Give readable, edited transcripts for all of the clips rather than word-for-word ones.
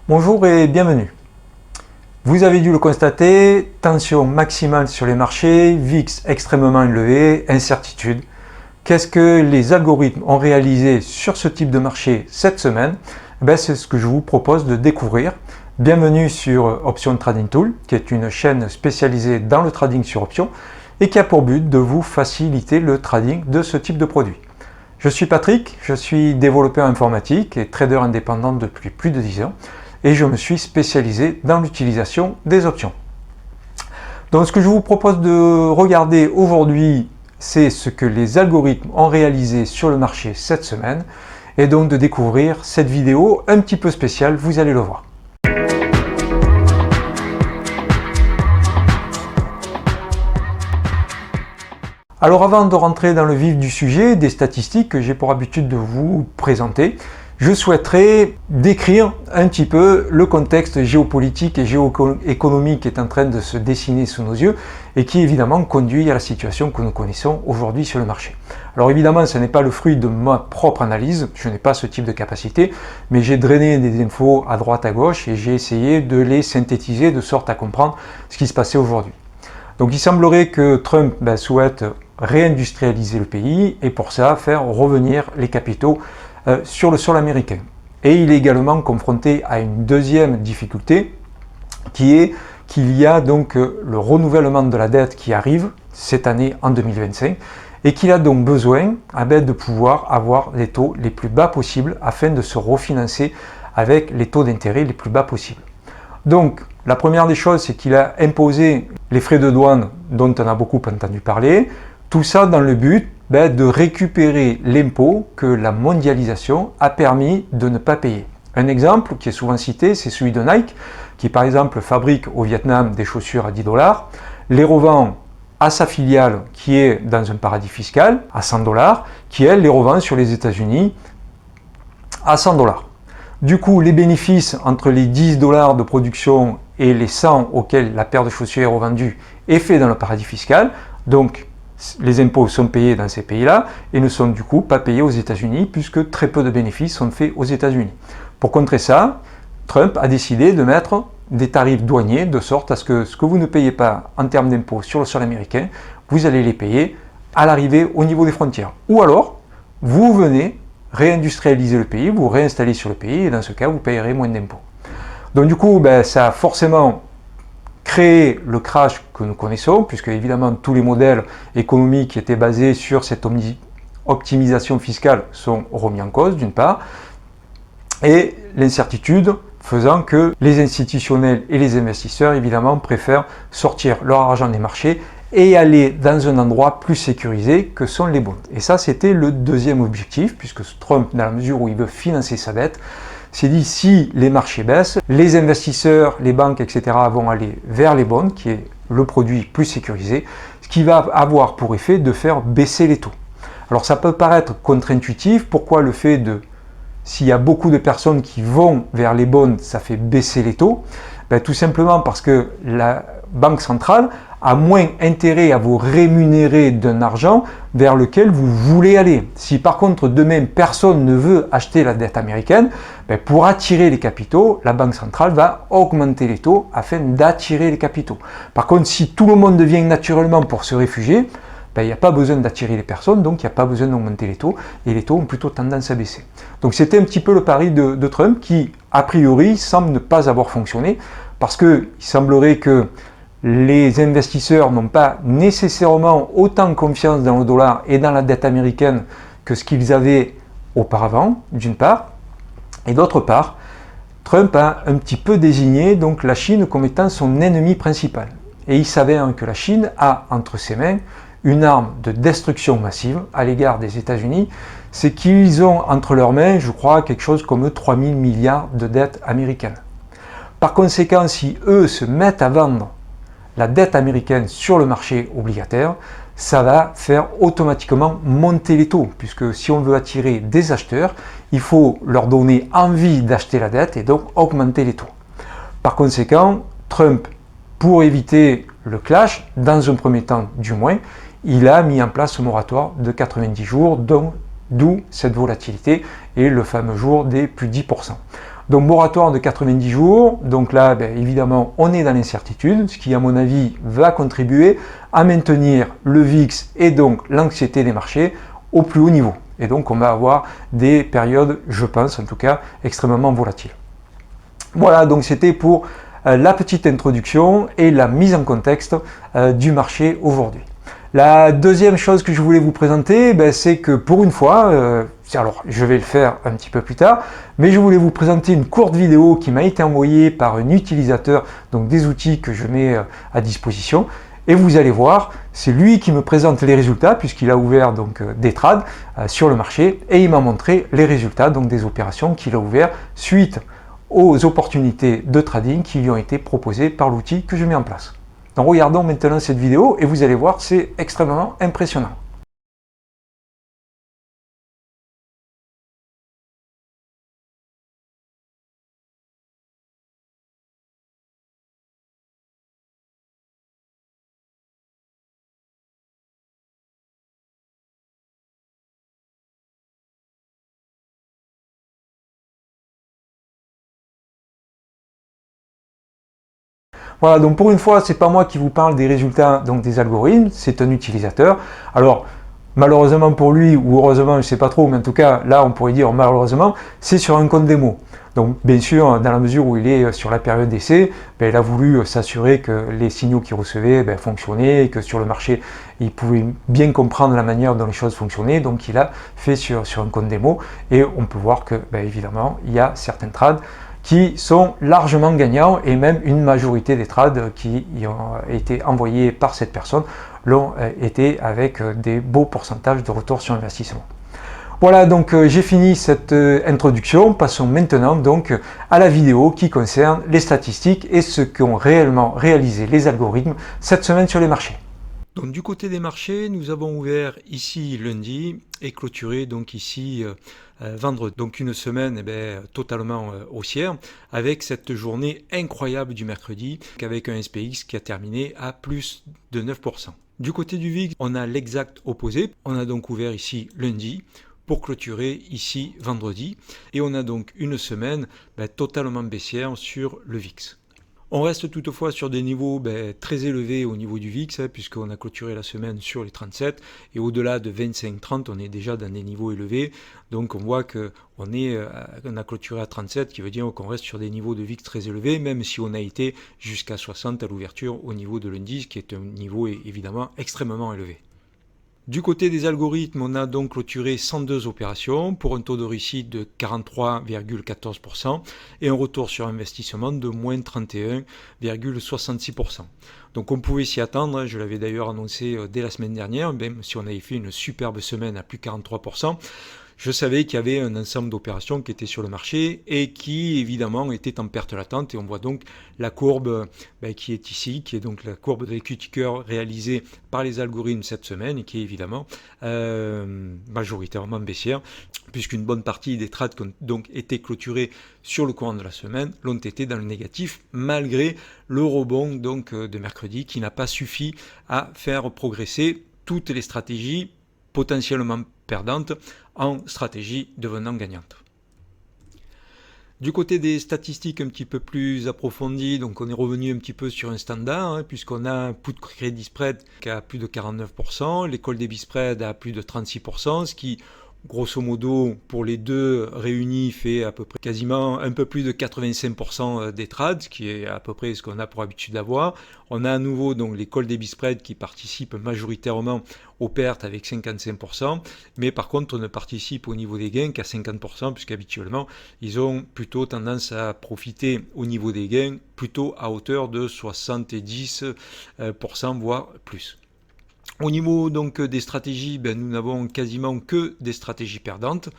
Bonjour et bienvenue. Vous avez dû le constater, tension maximale sur les marchés, VIX extrêmement élevé, incertitude. Qu'est-ce que les algorithmes ont réalisé sur ce type de marché cette semaine? C'est ce que je vous propose de découvrir. Bienvenue sur Option Trading Tool, qui est une chaîne spécialisée dans le trading sur options et qui a pour but de vous faciliter le trading de ce type de produit. Je suis Patrick, je suis développeur informatique et trader indépendant depuis plus de 10 ans. Et je me suis spécialisé dans l'utilisation des options. Donc ce que je vous propose de regarder aujourd'hui, c'est ce que les algorithmes ont réalisé sur le marché cette semaine, et donc de découvrir cette vidéo un petit peu spéciale, vous allez le voir. Alors avant de rentrer dans le vif du sujet, des statistiques que j'ai pour habitude de vous présenter, je souhaiterais décrire un petit peu le contexte géopolitique et géoéconomique qui est en train de se dessiner sous nos yeux et qui évidemment conduit à la situation que nous connaissons aujourd'hui sur le marché. Alors évidemment, ce n'est pas le fruit de ma propre analyse, je n'ai pas ce type de capacité, mais j'ai drainé des infos à droite à gauche et j'ai essayé de les synthétiser de sorte à comprendre ce qui se passait aujourd'hui. Donc il semblerait que Trump souhaite réindustrialiser le pays et pour ça faire revenir les capitaux sur le sol américain. Et il est également confronté à une deuxième difficulté qui est qu'il y a donc le renouvellement de la dette qui arrive cette année en 2025 et qu'il a donc besoin de pouvoir avoir les taux les plus bas possibles afin de se refinancer avec les taux d'intérêt les plus bas possibles. Donc la première des choses, c'est qu'il a imposé les frais de douane dont on a beaucoup entendu parler, tout ça dans le but de récupérer l'impôt que la mondialisation a permis de ne pas payer. Un exemple qui est souvent cité, c'est celui de Nike, qui par exemple fabrique au Vietnam des chaussures à 10 $, les revend à sa filiale qui est dans un paradis fiscal à 100 $, qui elle les revend sur les États-Unis à 100 $. Du coup, les bénéfices entre les 10 $ de production et les 100 auxquels la paire de chaussures est revendue est fait dans le paradis fiscal. Donc, les impôts sont payés dans ces pays-là et ne sont du coup pas payés aux États-Unis puisque très peu de bénéfices sont faits aux États-Unis. Pour contrer ça, Trump a décidé de mettre des tarifs douaniers de sorte à ce que vous ne payez pas en termes d'impôts sur le sol américain, vous allez les payer à l'arrivée au niveau des frontières. Ou alors, vous venez réindustrialiser le pays, vous réinstallez sur le pays et dans ce cas, vous payerez moins d'impôts. Donc du coup, ça a forcément créé le crash que nous connaissons, puisque évidemment tous les modèles économiques qui étaient basés sur cette optimisation fiscale sont remis en cause d'une part, et l'incertitude faisant que les institutionnels et les investisseurs évidemment préfèrent sortir leur argent des marchés et aller dans un endroit plus sécurisé que sont les bonds. Et ça, c'était le deuxième objectif, puisque Trump, dans la mesure où il veut financer sa dette, s'est dit si les marchés baissent, les investisseurs, les banques, etc. vont aller vers les bonds, qui est le produit plus sécurisé, ce qui va avoir pour effet de faire baisser les taux. Alors ça peut paraître contre-intuitif, pourquoi le fait de, s'il y a beaucoup de personnes qui vont vers les bonds, ça fait baisser les taux? Tout simplement parce que la Banque centrale a moins intérêt à vous rémunérer d'un argent vers lequel vous voulez aller. Si par contre demain personne ne veut acheter la dette américaine, pour attirer les capitaux, la Banque centrale va augmenter les taux afin d'attirer les capitaux. Par contre, si tout le monde vient naturellement pour se réfugier, il n'y a pas besoin d'attirer les personnes, donc il n'y a pas besoin d'augmenter les taux, et les taux ont plutôt tendance à baisser. Donc c'était un petit peu le pari de Trump qui, a priori, semble ne pas avoir fonctionné, parce qu'il semblerait que les investisseurs n'ont pas nécessairement autant confiance dans le dollar et dans la dette américaine que ce qu'ils avaient auparavant, d'une part, et d'autre part, Trump a un petit peu désigné donc la Chine comme étant son ennemi principal. Et il s'avère que la Chine a entre ses mains une arme de destruction massive à l'égard des États-Unis, c'est qu'ils ont entre leurs mains, je crois, quelque chose comme 3 000 milliards de dettes américaines. Par conséquent, si eux se mettent à vendre la dette américaine sur le marché obligataire, ça va faire automatiquement monter les taux, puisque si on veut attirer des acheteurs, il faut leur donner envie d'acheter la dette et donc augmenter les taux. Par conséquent, Trump, pour éviter le clash, dans un premier temps du moins, il a mis en place un moratoire de 90 jours, d'où cette volatilité et le fameux jour des plus 10%. Donc moratoire de 90 jours, donc là évidemment on est dans l'incertitude, ce qui à mon avis va contribuer à maintenir le VIX et donc l'anxiété des marchés au plus haut niveau. Et donc on va avoir des périodes, je pense en tout cas, extrêmement volatiles. Voilà, donc c'était pour la petite introduction et la mise en contexte du marché aujourd'hui. La deuxième chose que je voulais vous présenter, c'est que pour une fois, alors je vais le faire un petit peu plus tard, mais je voulais vous présenter une courte vidéo qui m'a été envoyée par un utilisateur donc des outils que je mets à disposition. Et vous allez voir, c'est lui qui me présente les résultats puisqu'il a ouvert donc des trades sur le marché et il m'a montré les résultats donc des opérations qu'il a ouvert suite aux opportunités de trading qui lui ont été proposées par l'outil que je mets en place. Donc regardons maintenant cette vidéo et vous allez voir, c'est extrêmement impressionnant. Voilà, donc pour une fois, c'est pas moi qui vous parle des résultats donc des algorithmes, c'est un utilisateur. Alors, malheureusement pour lui, ou heureusement, je ne sais pas trop, mais en tout cas, là, on pourrait dire malheureusement, c'est sur un compte démo. Donc, bien sûr, dans la mesure où il est sur la période d'essai, il a voulu s'assurer que les signaux qu'il recevait fonctionnaient, et que sur le marché, il pouvait bien comprendre la manière dont les choses fonctionnaient. Donc, il a fait sur un compte démo, et on peut voir que, évidemment, il y a certains trades qui sont largement gagnants et même une majorité des trades qui ont été envoyés par cette personne l'ont été avec des beaux pourcentages de retour sur investissement. Voilà, donc j'ai fini cette introduction. Passons maintenant donc à la vidéo qui concerne les statistiques et ce qu'ont réellement réalisé les algorithmes cette semaine sur les marchés. Donc du côté des marchés, nous avons ouvert ici lundi et clôturé donc ici vendredi. Donc une semaine totalement haussière avec cette journée incroyable du mercredi avec un SPX qui a terminé à plus de 9%. Du côté du VIX, on a l'exact opposé. On a donc ouvert ici lundi pour clôturer ici vendredi et on a donc une semaine totalement baissière sur le VIX. On reste toutefois sur des niveaux très élevés au niveau du VIX, puisqu'on a clôturé la semaine sur les 37, et au-delà de 25-30, on est déjà dans des niveaux élevés. Donc on voit qu'on a clôturé à 37, qui veut dire qu'on reste sur des niveaux de VIX très élevés, même si on a été jusqu'à 60 à l'ouverture au niveau de lundi, ce qui est un niveau évidemment extrêmement élevé. Du côté des algorithmes, on a donc clôturé 102 opérations pour un taux de réussite de 43,14% et un retour sur investissement de moins 31,66%. Donc on pouvait s'y attendre, je l'avais d'ailleurs annoncé dès la semaine dernière, même si on avait fait une superbe semaine à plus de 43%. Je savais qu'il y avait un ensemble d'opérations qui étaient sur le marché et qui évidemment étaient en perte latente et on voit donc la courbe qui est ici, qui est donc la courbe de l'equity curve réalisée par les algorithmes cette semaine et qui est évidemment majoritairement baissière puisqu'une bonne partie des trades qui ont donc été clôturés sur le courant de la semaine l'ont été dans le négatif malgré le rebond donc de mercredi qui n'a pas suffi à faire progresser toutes les stratégies potentiellement perdantes en stratégie devenant gagnante. Du côté des statistiques un petit peu plus approfondies, donc on est revenu un petit peu sur un standard, puisqu'on a un put crédit spread qui a plus de 49%, l'école débit spread à plus de 36%, ce qui grosso modo pour les deux réunis fait à peu près quasiment un peu plus de 85% des trades, ce qui est à peu près ce qu'on a pour habitude d'avoir. On a à nouveau donc les call debit spread qui participent majoritairement aux pertes avec 55%, mais par contre on ne participe au niveau des gains qu'à 50% puisqu'habituellement ils ont plutôt tendance à profiter au niveau des gains plutôt à hauteur de 70% voire plus. Au niveau donc des stratégies, nous n'avons quasiment que des stratégies perdantes,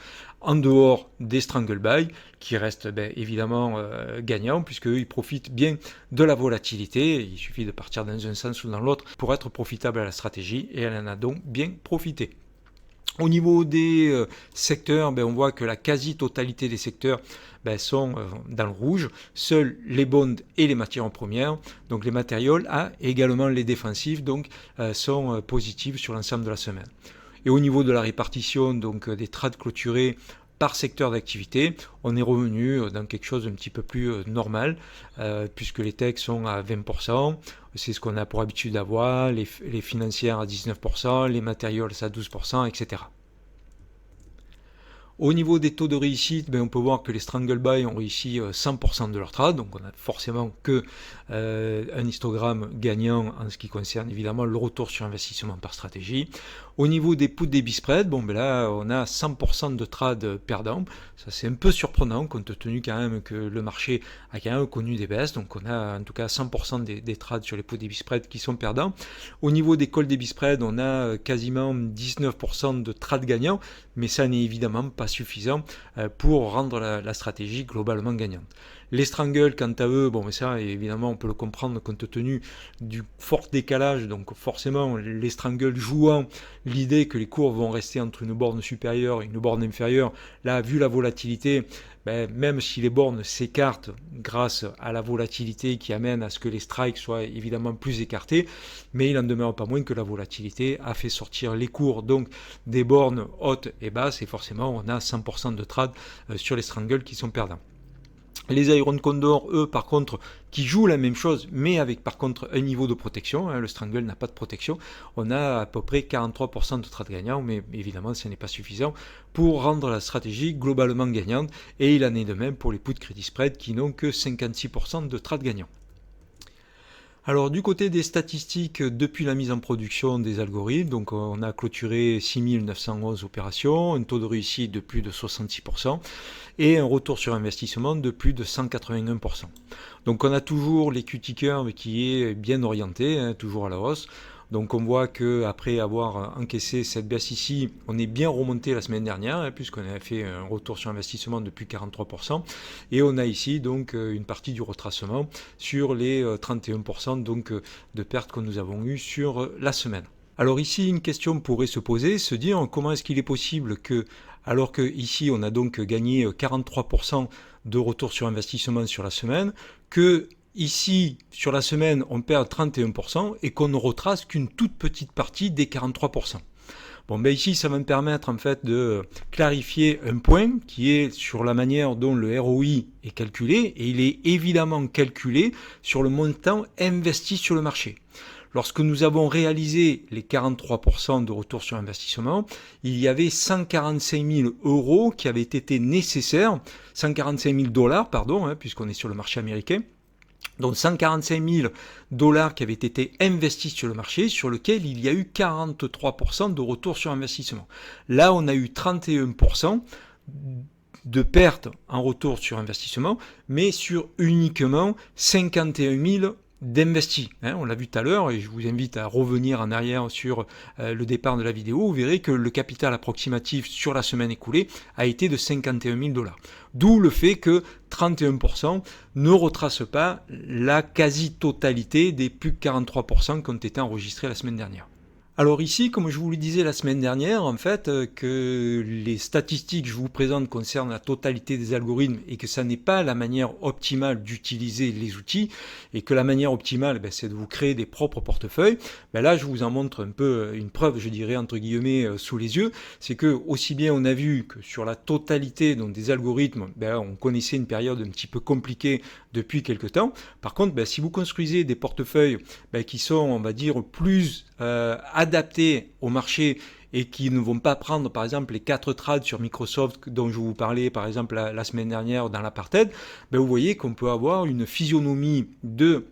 en dehors des strangle buy, qui restent évidemment gagnants, puisqu'ils profitent bien de la volatilité. Il suffit de partir dans un sens ou dans l'autre pour être profitable à la stratégie, et elle en a donc bien profité. Au niveau des secteurs, on voit que la quasi-totalité des secteurs sont dans le rouge. Seuls les bonds et les matières premières, donc les matériaux, également les défensifs, donc sont positifs sur l'ensemble de la semaine. Et au niveau de la répartition donc des trades clôturés, par secteur d'activité, on est revenu dans quelque chose d'un petit peu plus normal, puisque les techs sont à 20%, c'est ce qu'on a pour habitude d'avoir, les financières à 19%, les matériaux à 12%, etc. Au niveau des taux de réussite, on peut voir que les Strangle Buy ont réussi 100% de leur trade, donc on a forcément que un histogramme gagnant en ce qui concerne évidemment le retour sur investissement par stratégie. Au niveau des puts débit spread, là on a 100% de trades perdants, ça c'est un peu surprenant compte tenu quand même que le marché a quand même connu des baisses, donc on a en tout cas 100% des trades sur les puts débit spread qui sont perdants. Au niveau des call débit spread, on a quasiment 19% de trades gagnants, mais ça n'est évidemment pas suffisant pour rendre la stratégie globalement gagnante. Les strangles, quant à eux, ça évidemment on peut le comprendre compte tenu du fort décalage, donc forcément les strangles jouant l'idée que les cours vont rester entre une borne supérieure et une borne inférieure, là vu la volatilité, même si les bornes s'écartent grâce à la volatilité qui amène à ce que les strikes soient évidemment plus écartés, mais il n'en demeure pas moins que la volatilité a fait sortir les cours donc des bornes hautes et basses, et forcément on a 100% de trades sur les strangles qui sont perdants. Les Iron Condor, eux, par contre, qui jouent la même chose, mais avec par contre un niveau de protection, le Strangle n'a pas de protection, on a à peu près 43% de trades gagnants, mais évidemment ce n'est pas suffisant pour rendre la stratégie globalement gagnante, et il en est de même pour les put credit spread qui n'ont que 56% de trades gagnants. Alors du côté des statistiques depuis la mise en production des algorithmes, donc on a clôturé 6911 opérations, un taux de réussite de plus de 66% et un retour sur investissement de plus de 181%. Donc on a toujours les QT curve qui est bien orienté, toujours à la hausse. Donc on voit qu'après avoir encaissé cette baisse ici, on est bien remonté la semaine dernière, puisqu'on a fait un retour sur investissement de plus de 43%. Et on a ici donc une partie du retracement sur les 31% donc, de pertes que nous avons eues sur la semaine. Alors ici, une question pourrait se poser, se dire comment est-ce qu'il est possible que, alors que ici on a donc gagné 43% de retour sur investissement sur la semaine, que ici, sur la semaine, on perd 31% et qu'on ne retrace qu'une toute petite partie des 43%. Ici, ça va me permettre en fait de clarifier un point qui est sur la manière dont le ROI est calculé, et il est évidemment calculé sur le montant investi sur le marché. Lorsque nous avons réalisé les 43% de retour sur investissement, il y avait 145 000 euros qui avaient été nécessaires, 145 000 dollars, pardon, puisqu'on est sur le marché américain. Donc 145 000 dollars qui avaient été investis sur le marché, sur lequel il y a eu 43% de retour sur investissement. Là, on a eu 31% de pertes en retour sur investissement, mais sur uniquement 51 000 d'investis. On l'a vu tout à l'heure, et je vous invite à revenir en arrière sur le départ de la vidéo. Vous verrez que le capital approximatif sur la semaine écoulée a été de 51 000 dollars. D'où le fait que 31% ne retrace pas la quasi-totalité des plus de 43% qui ont été enregistrés la semaine dernière. Alors ici, comme je vous le disais la semaine dernière, en fait, que les statistiques que je vous présente concernent la totalité des algorithmes et que ça n'est pas la manière optimale d'utiliser les outils, et que la manière optimale, c'est de vous créer des propres portefeuilles. Là, je vous en montre un peu une preuve, je dirais, entre guillemets, sous les yeux. C'est que aussi bien on a vu que sur la totalité donc, des algorithmes, on connaissait une période un petit peu compliquée depuis quelque temps. Par contre, si vous construisez des portefeuilles qui sont, on va dire, plus adaptés au marché et qui ne vont pas prendre par exemple les 4 trades sur Microsoft dont je vous parlais par exemple la semaine dernière dans l'apartheid, vous voyez qu'on peut avoir une physionomie de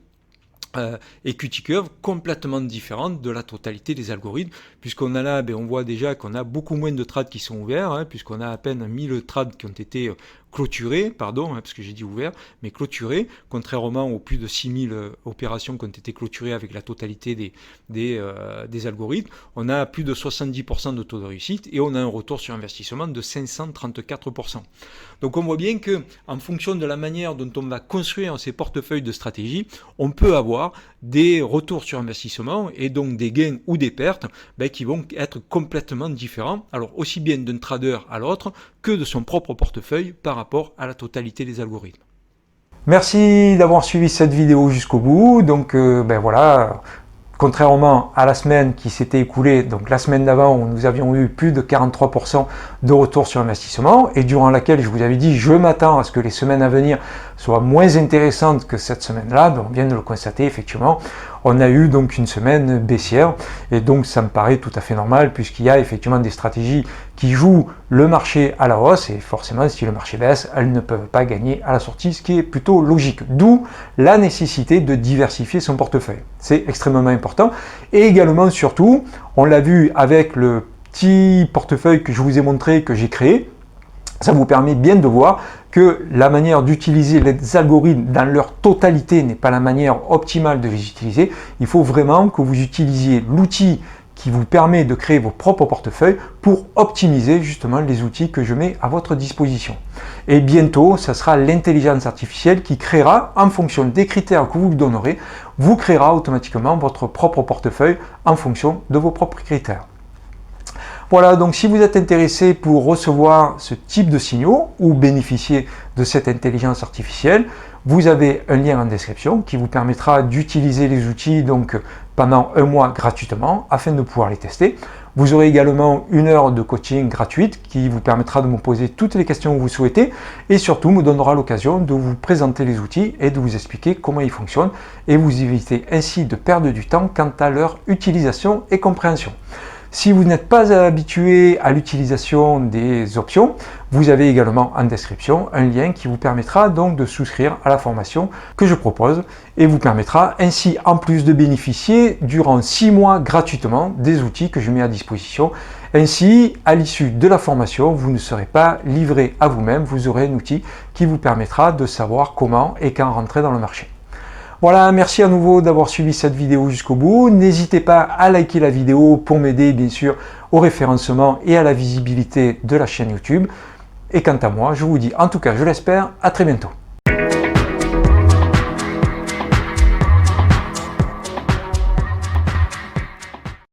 equity curve complètement différente de la totalité des algorithmes, puisqu'on a là, on voit déjà qu'on a beaucoup moins de trades qui sont ouverts, puisqu'on a à peine 1000 trades qui ont été clôturés, parce que j'ai dit ouvert, mais clôturés, contrairement aux plus de 6000 opérations qui ont été clôturées avec la totalité des algorithmes. On a plus de 70% de taux de réussite et on a un retour sur investissement de 534%. Donc on voit bien que en fonction de la manière dont on va construire ces portefeuilles de stratégie, on peut avoir des retours sur investissement et donc des gains ou des pertes qui vont être complètement différents, alors aussi bien d'un trader à l'autre que de son propre portefeuille par rapport à la totalité des algorithmes. Merci d'avoir suivi cette vidéo jusqu'au bout. Donc voilà, Contrairement à la semaine qui s'était écoulée, donc la semaine d'avant où nous avions eu plus de 43% de retour sur investissement et durant laquelle je vous avais dit je m'attends à ce que les semaines à venir soient moins intéressantes que cette semaine-là, on vient de le constater effectivement, on a eu donc une semaine baissière et donc ça me paraît tout à fait normal puisqu'il y a effectivement des stratégies qui jouent le marché à la hausse et forcément si le marché baisse, elles ne peuvent pas gagner à la sortie, ce qui est plutôt logique. D'où la nécessité de diversifier son portefeuille. C'est extrêmement important et également surtout, on l'a vu avec le petit portefeuille que je vous ai montré, que j'ai créé, ça vous permet bien de voir que la manière d'utiliser les algorithmes dans leur totalité n'est pas la manière optimale de les utiliser. Il faut vraiment que vous utilisiez l'outil qui vous permet de créer vos propres portefeuilles pour optimiser justement les outils que je mets à votre disposition. Et bientôt, ça sera l'intelligence artificielle qui créera, en fonction des critères que vous lui donnerez, vous créera automatiquement votre propre portefeuille en fonction de vos propres critères. Voilà, donc si vous êtes intéressé pour recevoir ce type de signaux ou bénéficier de cette intelligence artificielle, vous avez un lien en description qui vous permettra d'utiliser les outils donc pendant un mois gratuitement afin de pouvoir les tester. Vous aurez également 1 heure de coaching gratuite qui vous permettra de me poser toutes les questions que vous souhaitez et surtout me donnera l'occasion de vous présenter les outils et de vous expliquer comment ils fonctionnent et vous éviter ainsi de perdre du temps quant à leur utilisation et compréhension. Si vous n'êtes pas habitué à l'utilisation des options, vous avez également en description un lien qui vous permettra donc de souscrire à la formation que je propose et vous permettra ainsi en plus de bénéficier durant 6 mois gratuitement des outils que je mets à disposition. Ainsi, à l'issue de la formation, vous ne serez pas livré à vous-même, vous aurez un outil qui vous permettra de savoir comment et quand rentrer dans le marché. Voilà, merci à nouveau d'avoir suivi cette vidéo jusqu'au bout. N'hésitez pas à liker la vidéo pour m'aider bien sûr au référencement et à la visibilité de la chaîne YouTube. Et quant à moi, je vous dis en tout cas, je l'espère, à très bientôt.